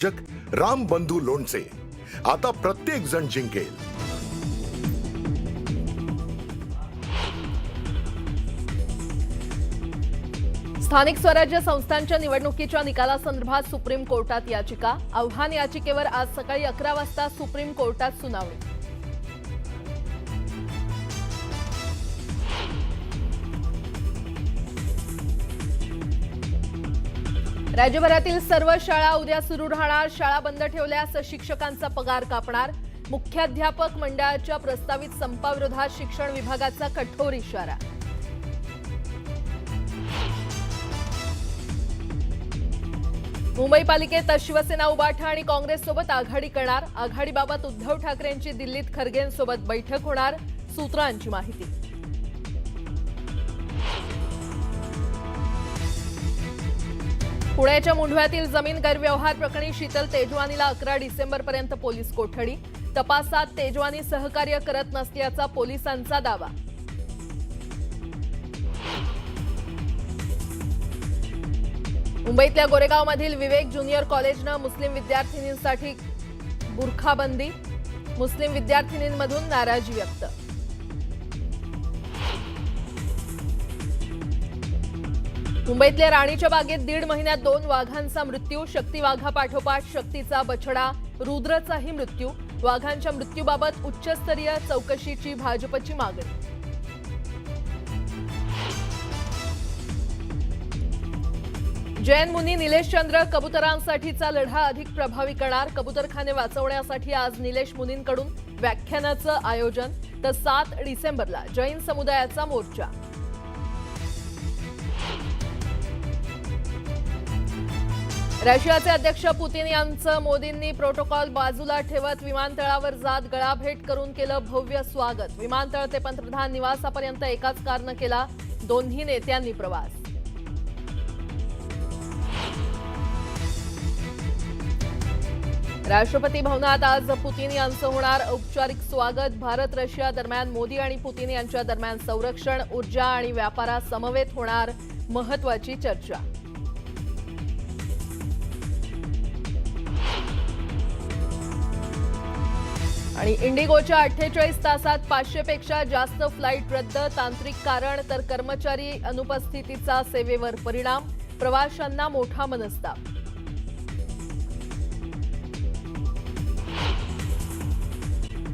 जग राम बंधू लोणचे आता प्रत्येक जण जिंकेल। स्थानिक स्वराज्य संस्थांच्या निवडणुकीच्या निकालासंदर्भात सुप्रीम कोर्टात याचिका। आव्हान याचिकेवर आज सकाळी 11 वाजता सुप्रीम कोर्टात सुनावणी। राज्यभरातील सर्व शाळा उद्या सुरू राहणार। शाळा बंद ठेवल्यास शिक्षकांचा पगार कापणार। मुख्याध्यापक मंडळाच्या प्रस्तावित संपाविरोधात शिक्षण विभागाचा कठोर इशारा। मुंबई पालिकेत शिवसेना उबाठा आणि काँग्रेससोबत आघाडी करणार। आघाडीबाबत उद्धव ठाकरेंची दिल्लीत खरगेंसोबत बैठक होणार, सूत्रांची माहिती। पुण्याच्या मुंढव्यातील जमीन गैरव्यवहार प्रकरणी शीतल तेजवानीला 11 डिसेंबरपर्यंत पोलीस कोठडी। तपासात तेजवानी सहकार्य करत नसल्याचा पोलिसांचा दावा। मुंबईतल्या गोरेगावमधील विवेक ज्युनियर कॉलेजनं मुस्लिम विद्यार्थिनींसाठी बुरखाबंदी। मुस्लिम विद्यार्थिनींमधून नाराजी व्यक्त। मुंबईतल्या राणीच्या बागेत 1.5 महिन्यात 2 वाघांचा मृत्यू। शक्ती वाघापाठोपाठ शक्तीचा बछडा रुद्रचाही मृत्यू। वाघांच्या मृत्यूबाबत उच्चस्तरीय चौकशीची भाजपची मागणी। जैन मुनी निलेश चंद्र कबुतरांसाठीचा लढा अधिक प्रभावी करणार। कबुतरखाने वाचवण्यासाठी आज निलेश मुनींकडून व्याख्यानाचं आयोजन। तर 7 डिसेंबरला जैन समुदायाचा मोर्चा। रशियाचे अध्यक्ष पुतीन यांचं मोदींनी प्रोटोकॉल बाजूला ठेवत विमानतळावर जात गळाभेट करून केलं भव्य स्वागत। विमानतळ ते पंतप्रधान निवासापर्यंत एकाच कारनं केला दोन्ही नेत्यांनी प्रवास। राष्ट्रपती भवनात आज पुतीन यांचं होणार औपचारिक स्वागत। भारत रशिया दरम्यान मोदी आणि पुतीन यांच्या दरम्यान संरक्षण, ऊर्जा आणि व्यापारासमवेत होणार महत्त्वाची चर्चा। आणि इंडिगोच्या 48 तासात 500 पेक्षा जास्त फ्लाईट रद्द। तांत्रिक कारण तर कर्मचारी अनुपस्थितीचा सेवेवर परिणाम। प्रवाशांना मोठा मनस्ताप।